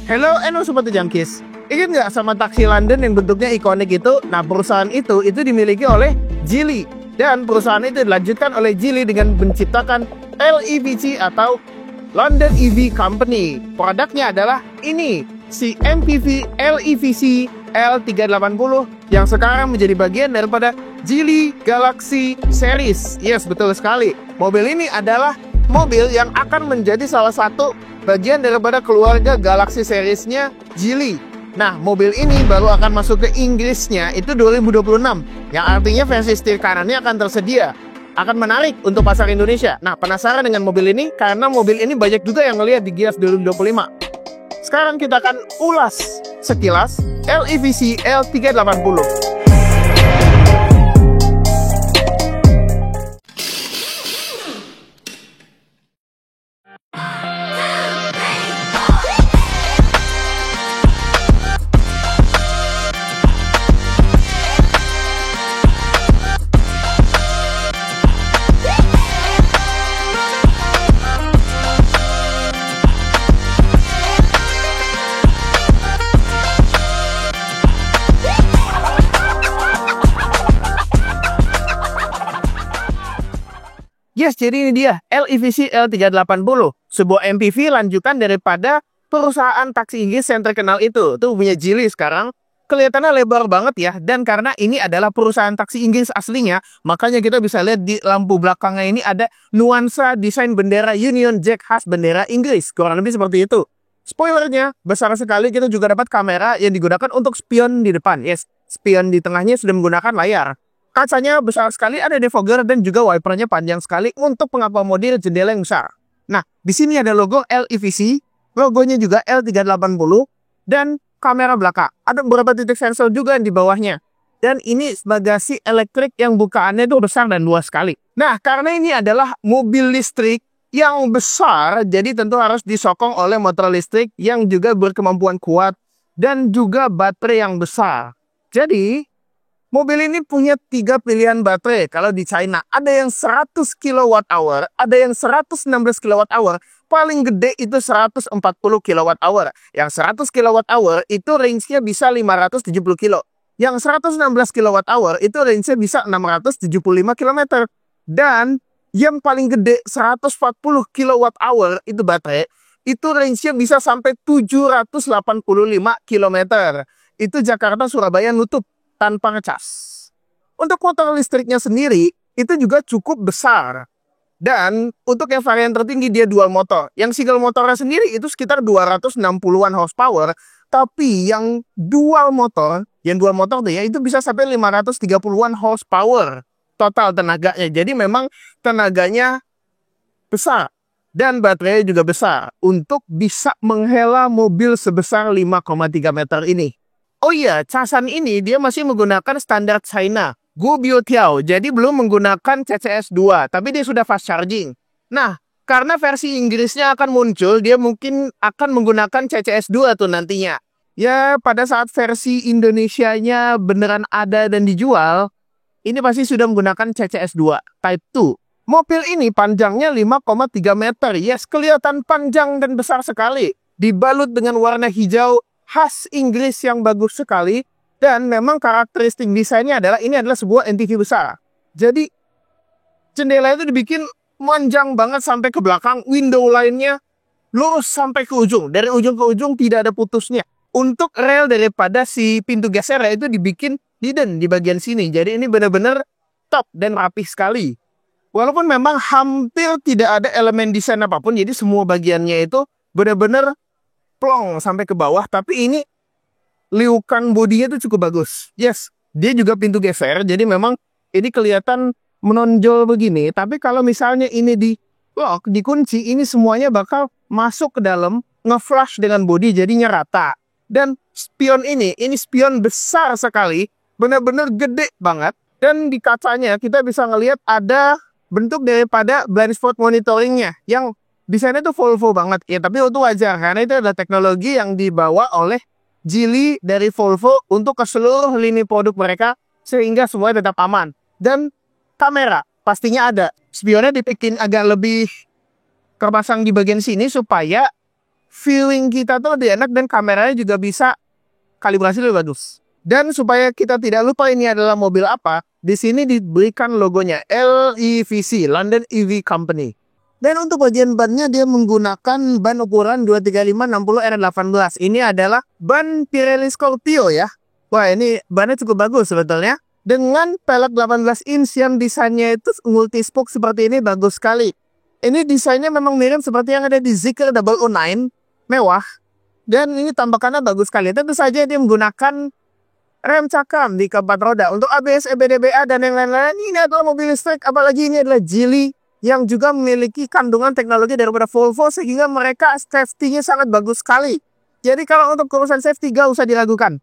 Hello Sobat Jangkis. Ingat nggak sama taksi London yang bentuknya ikonik itu? Nah, perusahaan itu dimiliki oleh Geely. Dan perusahaan itu dilanjutkan oleh Geely dengan menciptakan LEVC atau London EV Company. Produknya adalah ini, si MPV LEVC L380 yang sekarang menjadi bagian daripada Geely Galaxy Series. Yes, betul sekali. Mobil ini adalah mobil yang akan menjadi salah satu bagian daripada keluarga Galaxy Series-nya Geely. Nah, mobil ini baru akan masuk ke Inggrisnya itu 2026, yang artinya versi setir kanannya akan tersedia. Akan menarik untuk pasar Indonesia. Nah, penasaran dengan mobil ini? Karena mobil ini banyak juga yang ngelihat di Gias 2025. Sekarang kita akan ulas sekilas LEVC L380. Yes, jadi ini dia LEVC L380, sebuah MPV lanjutan daripada perusahaan taksi Inggris yang terkenal itu. Tuh punya Geely sekarang. Kelihatannya lebar banget ya, dan karena ini adalah perusahaan taksi Inggris aslinya, makanya kita bisa lihat di lampu belakangnya ini ada nuansa desain bendera Union Jack khas bendera Inggris. Kurang lebih seperti itu. Spoilernya besar sekali, kita juga dapat kamera yang digunakan untuk spion di depan. Yes, spion di tengahnya sudah menggunakan layar. Kacanya besar sekali, ada defogger dan juga wipernya panjang sekali untuk mengakomodir jendela yang besar. Nah, di sini ada logo LEVC, logonya juga L380, dan kamera belakang. Ada beberapa titik sensor juga di bawahnya. Dan ini bagasi elektrik yang bukaannya itu besar dan luas sekali. Nah, karena ini adalah mobil listrik yang besar, jadi tentu harus disokong oleh motor listrik yang juga berkemampuan kuat dan juga baterai yang besar. Jadi, mobil ini punya 3 pilihan baterai. Kalau di China, ada yang 100 kWh, ada yang 116 kWh, paling gede itu 140 kWh. Yang 100 kWh itu range-nya bisa 570 kilo. Yang 116 kWh itu range-nya bisa 675 km. Dan yang paling gede 140 kWh itu baterai, itu range-nya bisa sampai 785 km. Itu Jakarta Surabaya nutup tanpa ngecas. Untuk motor listriknya sendiri, itu juga cukup besar. Dan untuk yang varian tertinggi dia dual motor. Yang single motornya sendiri itu sekitar 260-an horsepower. Tapi yang dual motor tuh ya, itu bisa sampai 530-an horsepower total tenaganya. Jadi memang tenaganya besar. Dan baterainya juga besar untuk bisa menghela mobil sebesar 5,3 meter ini. Oh iya, casan ini dia masih menggunakan standar China, Guobiutiao, jadi belum menggunakan CCS2, tapi dia sudah fast charging. Nah, karena versi Inggrisnya akan muncul, dia mungkin akan menggunakan CCS2 tuh nantinya. Ya, pada saat versi Indonesianya beneran ada dan dijual, ini pasti sudah menggunakan CCS2 Type 2. Mobil ini panjangnya 5,3 meter, yes, kelihatan panjang dan besar sekali. Dibalut dengan warna hijau khas Inggris yang bagus sekali, dan memang karakteristik desainnya adalah ini adalah sebuah MPV besar. Jadi jendela itu dibikin panjang banget sampai ke belakang, window line-nya lurus sampai ke ujung, dari ujung ke ujung tidak ada putusnya. Untuk rel daripada si pintu geser itu dibikin hidden di bagian sini, jadi ini benar-benar top dan rapih sekali. Walaupun memang hampir tidak ada elemen desain apapun, jadi semua bagiannya itu benar-benar plong sampai ke bawah, tapi ini liukan bodinya itu cukup bagus. Yes, dia juga pintu geser, jadi memang ini kelihatan menonjol begini, tapi kalau misalnya ini di lock, dikunci, ini semuanya bakal masuk ke dalam, nge-flush dengan bodi, jadinya rata. Dan spion ini spion besar sekali, benar-benar gede banget, dan di kacanya kita bisa ngelihat ada bentuk daripada blind spot monitoringnya, yang desainnya tuh Volvo banget. Ya, tapi itu wajar, karena itu adalah teknologi yang dibawa oleh Geely dari Volvo untuk ke seluruh lini produk mereka, sehingga semuanya tetap aman. Dan kamera, pastinya ada. Spionnya dibikin agak lebih terpasang di bagian sini, supaya feeling kita tuh lebih enak dan kameranya juga bisa kalibrasi lebih bagus. Dan supaya kita tidak lupa ini adalah mobil apa, di sini diberikan logonya LEVC, London EV Company. Dan untuk bagian bannya dia menggunakan ban ukuran 235/60 R18. Ini adalah ban Pirelli Scorpio ya. Wah, ini bannya cukup bagus sebetulnya. Dengan pelek 18 inch yang desainnya itu multi-spoke seperti ini bagus sekali. Ini desainnya memang mirip seperti yang ada di Zeekr 009, mewah. Dan ini tampakannya bagus sekali. Tentu saja dia menggunakan rem cakram di keempat roda. Untuk ABS, EBD-BA, dan yang lain-lain, ini adalah mobil listrik. Apalagi ini adalah Geely yang juga memiliki kandungan teknologi daripada Volvo, sehingga mereka safety-nya sangat bagus sekali. Jadi kalau untuk urusan safety gak usah diragukan.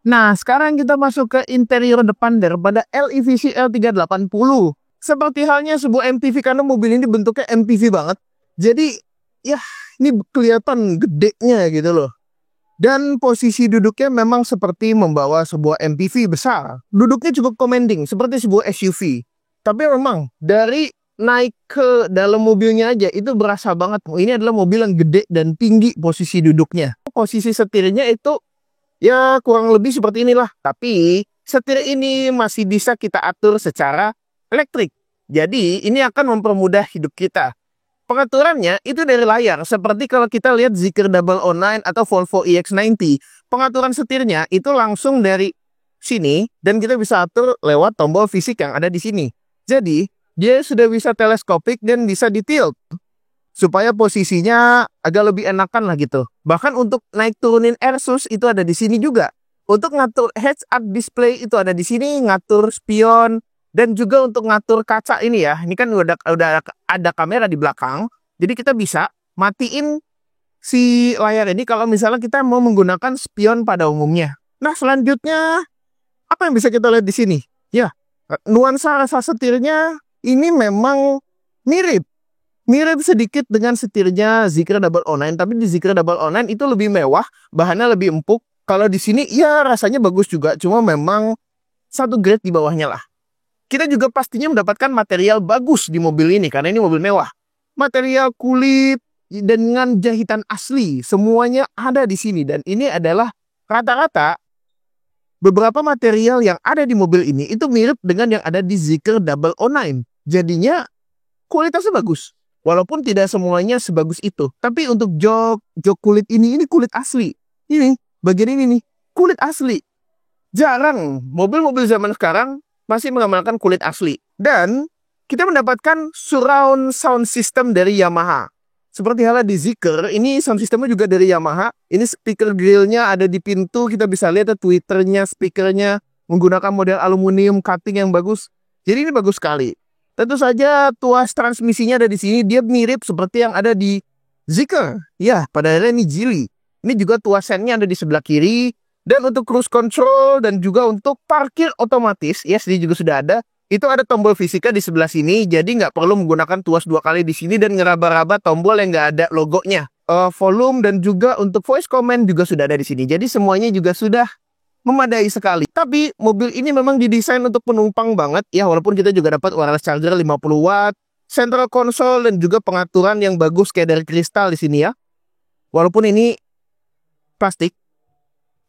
Nah, sekarang kita masuk ke interior depan daripada LEVC L380. Seperti halnya sebuah MPV, karena mobil ini bentuknya MPV banget. Jadi, ya ini kelihatan gedenya gitu loh. Dan posisi duduknya memang seperti membawa sebuah MPV besar. Duduknya cukup commanding, seperti sebuah SUV. Tapi memang dari naik ke dalam mobilnya aja itu berasa banget. Ini adalah mobil yang gede dan tinggi posisi duduknya. Posisi setirnya itu ya kurang lebih seperti inilah. Tapi setir ini masih bisa kita atur secara elektrik. Jadi ini akan mempermudah hidup kita. Pengaturannya itu dari layar. Seperti kalau kita lihat Zeekr 009 atau Volvo EX90. Pengaturan setirnya itu langsung dari sini. Dan kita bisa atur lewat tombol fisik yang ada di sini. Jadi, dia sudah bisa teleskopik dan bisa ditilt. Supaya posisinya agak lebih enakan lah gitu. Bahkan untuk naik turunin AirSUS itu ada di sini juga. Untuk ngatur heads-up display itu ada di sini. Ngatur spion. Dan juga untuk ngatur kaca ini ya. Ini kan udah ada kamera di belakang. Jadi kita bisa matiin si layar ini kalau misalnya kita mau menggunakan spion pada umumnya. Nah, selanjutnya apa yang bisa kita lihat di sini? Ya, nuansa rasa setirnya ini memang mirip sedikit dengan setirnya Zeekr 009, tapi di Zeekr 009 itu lebih mewah, bahannya lebih empuk. Kalau di sini ya rasanya bagus juga, cuma memang satu grade di bawahnya lah. Kita juga pastinya mendapatkan material bagus di mobil ini karena ini mobil mewah. Material kulit dengan jahitan asli, semuanya ada di sini dan ini adalah rata-rata. Beberapa material yang ada di mobil ini itu mirip dengan yang ada di Zeekr 009. Jadinya kualitasnya bagus. Walaupun tidak semuanya sebagus itu. Tapi untuk jok kulit ini kulit asli. Ini, bagian ini nih, kulit asli. Jarang mobil-mobil zaman sekarang masih mengamalkan kulit asli. Dan kita mendapatkan surround sound system dari Yamaha. Seperti halnya di Zeekr, ini sound systemnya juga dari Yamaha. Ini speaker grillnya ada di pintu, kita bisa lihat tweeternya, speakernya menggunakan model aluminium cutting yang bagus. Jadi ini bagus sekali. Tentu saja tuas transmisinya ada di sini, dia mirip seperti yang ada di Zeekr. Ya, pada akhirnya ini Geely. Ini juga tuas sennya ada di sebelah kiri. Dan untuk cruise control dan juga untuk parkir otomatis, ya ini juga sudah ada. Itu ada tombol fisika di sebelah sini, jadi nggak perlu menggunakan tuas 2 kali di sini dan ngeraba-raba tombol yang nggak ada logonya. Volume dan juga untuk voice command juga sudah ada di sini. Jadi semuanya juga sudah memadai sekali. Tapi mobil ini memang didesain untuk penumpang banget, ya walaupun kita juga dapat wireless charger 50 watt, central console dan juga pengaturan yang bagus kayak dari kristal di sini ya. Walaupun ini plastik,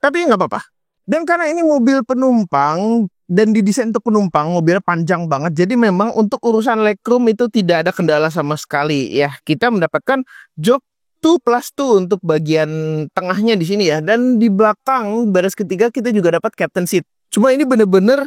tapi nggak apa-apa. Dan karena ini mobil penumpang dan didesain untuk penumpang, mobilnya panjang banget. Jadi memang untuk urusan legroom itu tidak ada kendala sama sekali ya. Kita mendapatkan jok 2+2 untuk bagian tengahnya di sini ya. Dan di belakang baris ketiga kita juga dapat captain seat. Cuma ini bener-bener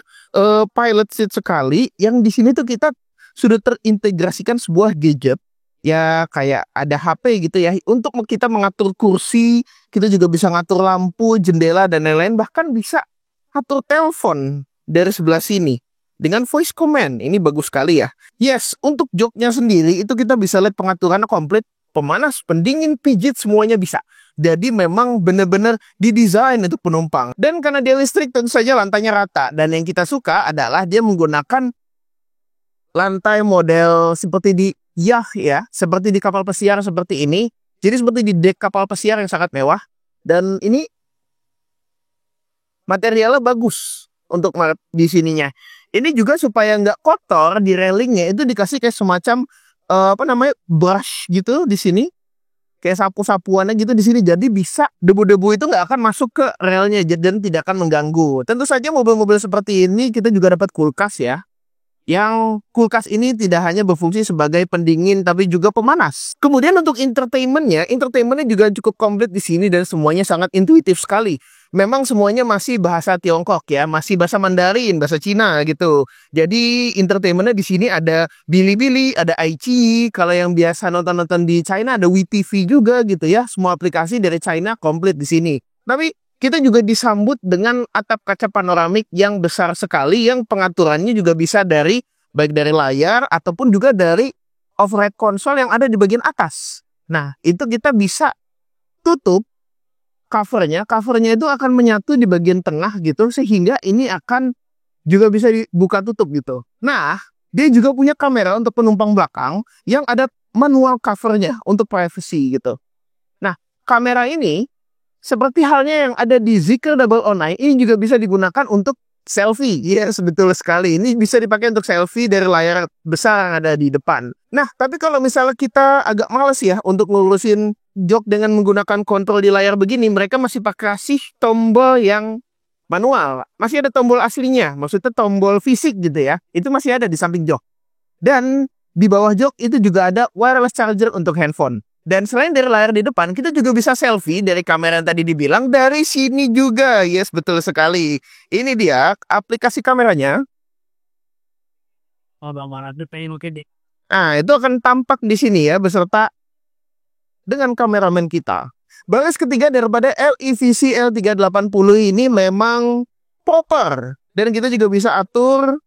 pilot seat sekali. Yang di sini tuh kita sudah terintegrasikan sebuah gadget. Ya kayak ada HP gitu ya. Untuk kita mengatur kursi, kita juga bisa ngatur lampu, jendela dan lain-lain. Bahkan bisa atur telepon dari sebelah sini dengan voice command. Ini bagus sekali ya. Yes, untuk joknya sendiri itu kita bisa lihat pengaturannya komplit. Pemanas, pendingin, pijit semuanya bisa. Jadi memang benar-benar didesain untuk penumpang. Dan karena dia listrik tentu saja lantainya rata. Dan yang kita suka adalah dia menggunakan lantai model seperti di yacht ya, seperti di kapal pesiar seperti ini. Jadi seperti di dek kapal pesiar yang sangat mewah. Dan ini materialnya bagus untuk di sininya. Ini juga supaya nggak kotor di railingnya itu dikasih kayak semacam brush gitu di sini kayak sapu-sapuannya gitu di sini. Jadi bisa debu-debu itu nggak akan masuk ke relnya dan tidak akan mengganggu. Tentu saja mobil-mobil seperti ini kita juga dapat kulkas ya. Yang kulkas ini tidak hanya berfungsi sebagai pendingin tapi juga pemanas. Kemudian untuk entertainmentnya juga cukup komplit di sini dan semuanya sangat intuitif sekali. Memang semuanya masih bahasa Tiongkok ya, masih bahasa Mandarin, bahasa Cina gitu. Jadi entertainmentnya di sini ada Bilibili, ada iQIYI. Kalau yang biasa nonton-nonton di China ada WeTV juga gitu ya. Semua aplikasi dari China komplit di sini. Tapi kita juga disambut dengan atap kaca panoramik yang besar sekali, yang pengaturannya juga bisa baik dari layar ataupun juga dari overhead console yang ada di bagian atas. Nah, itu kita bisa tutup covernya itu akan menyatu di bagian tengah gitu, sehingga ini akan juga bisa dibuka tutup gitu. Nah, dia juga punya kamera untuk penumpang belakang yang ada manual covernya untuk privacy gitu. Nah, kamera ini seperti halnya yang ada di Zeekr 009, ini juga bisa digunakan untuk selfie. Yes, betul sekali. Ini bisa dipakai untuk selfie dari layar besar yang ada di depan. Nah, tapi kalau misalnya kita agak males ya untuk ngurusin jok dengan menggunakan kontrol di layar begini, mereka masih kasih tombol yang manual. Masih ada tombol aslinya, maksudnya tombol fisik gitu ya. Itu masih ada di samping jok. Dan di bawah jok itu juga ada wireless charger untuk handphone. Dan selain dari layar di depan, kita juga bisa selfie dari kamera yang tadi dibilang dari sini juga. Yes, betul sekali. Ini dia aplikasi kameranya. Nah, itu akan tampak di sini ya, beserta dengan kameramen kita. Baris ketiga daripada LEVC L380 ini memang proper. Dan kita juga bisa atur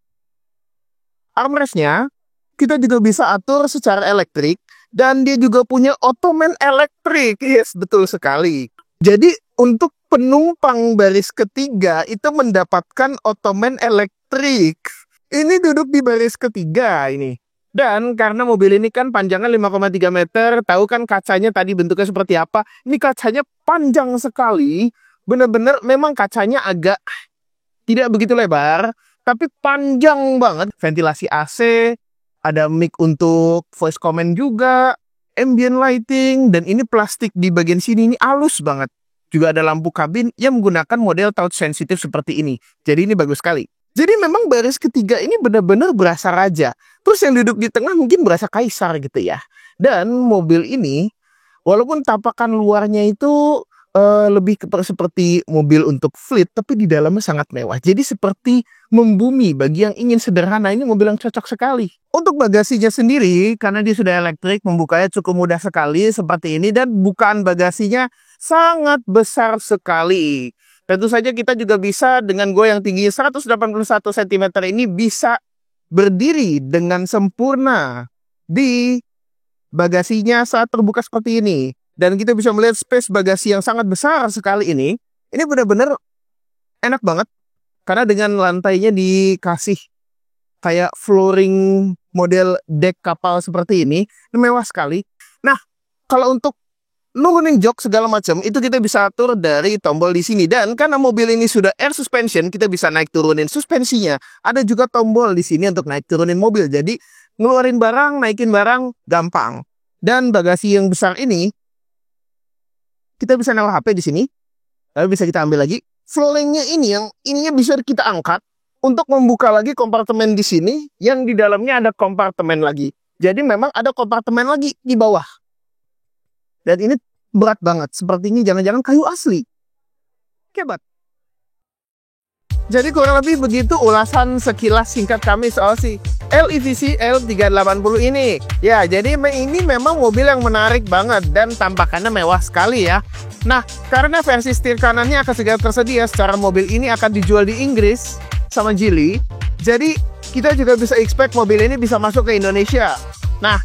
armrestnya. Kita juga bisa atur secara elektrik. Dan dia juga punya ottoman elektrik. Yes, betul sekali. Jadi untuk penumpang baris ketiga itu mendapatkan ottoman elektrik. Ini duduk di baris ketiga ini. Dan karena mobil ini kan panjangnya 5,3 meter, tahu kan kacanya tadi bentuknya seperti apa? Ini kacanya panjang sekali. Bener-bener memang kacanya agak tidak begitu lebar, tapi panjang banget. Ventilasi AC, ada mic untuk voice command juga, ambient lighting, dan ini plastik di bagian sini ini halus banget. Juga ada lampu kabin yang menggunakan model touch sensitif seperti ini. Jadi ini bagus sekali. Jadi memang baris ketiga ini benar-benar berasa raja. Terus yang duduk di tengah mungkin berasa kaisar gitu ya. Dan mobil ini, walaupun tapakan luarnya itu lebih seperti mobil untuk fleet, tapi di dalamnya sangat mewah. Jadi seperti membumi bagi yang ingin sederhana, ini mobil yang cocok sekali. Untuk bagasinya sendiri, karena dia sudah elektrik, membukanya cukup mudah sekali seperti ini. Dan bukaan bagasinya sangat besar sekali. Tentu saja kita juga bisa dengan gue yang tinggi 181 cm ini bisa berdiri dengan sempurna di bagasinya saat terbuka seperti ini. Dan kita bisa melihat space bagasi yang sangat besar sekali ini. Ini benar-benar enak banget. Karena dengan lantainya dikasih kayak flooring model deck kapal seperti ini mewah sekali. Nah, kalau untuk nurunin jok segala macam itu kita bisa atur dari tombol di sini. Dan karena mobil ini sudah air suspension, kita bisa naik turunin suspensinya. Ada juga tombol di sini untuk naik turunin mobil. Jadi ngeluarin barang, naikin barang gampang. Dan bagasi yang besar ini kita bisa naruh HP di sini. Lalu bisa kita ambil lagi. Flooringnya ini yang ininya bisa kita angkat untuk membuka lagi kompartemen di sini yang di dalamnya ada kompartemen lagi. Jadi memang ada kompartemen lagi di bawah. Dan ini berat banget. Seperti ini jangan-jangan kayu asli. Hebat. Jadi kurang lebih begitu ulasan sekilas singkat kami soal si LEVC L380 ini. Ya, jadi ini memang mobil yang menarik banget dan tampakannya mewah sekali ya. Nah, karena versi setir kanannya akan segera tersedia, secara mobil ini akan dijual di Inggris sama Geely. Jadi kita juga bisa expect mobil ini bisa masuk ke Indonesia. Nah,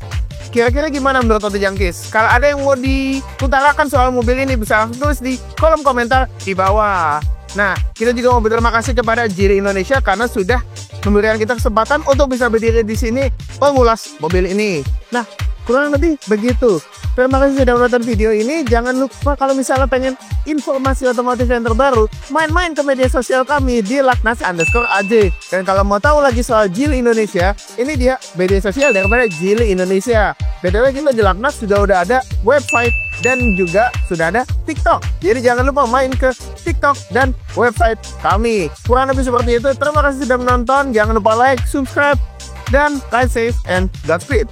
kira-kira gimana menurut Oto Jangkis? Kalau ada yang mau diutarakan soal mobil ini, bisa langsung tulis di kolom komentar di bawah. Nah, kita juga mau berterima kasih kepada Geely Indonesia karena sudah memberikan kita kesempatan untuk bisa berdiri di sini mengulas mobil ini. Nah, kurang lebih begitu. Terima kasih sudah menonton video ini. Jangan lupa kalau misalnya pengen informasi otomotif yang terbaru, main-main ke media sosial kami di laknas_aj. Dan kalau mau tahu lagi soal Geely Indonesia, ini dia media sosial daripada Geely Indonesia. BTW kita di Laknas sudah ada website dan juga sudah ada TikTok. Jadi jangan lupa main ke TikTok dan website kami. Kurang lebih seperti itu. Terima kasih sudah menonton. Jangan lupa like, subscribe, dan ride safe and Godspeed.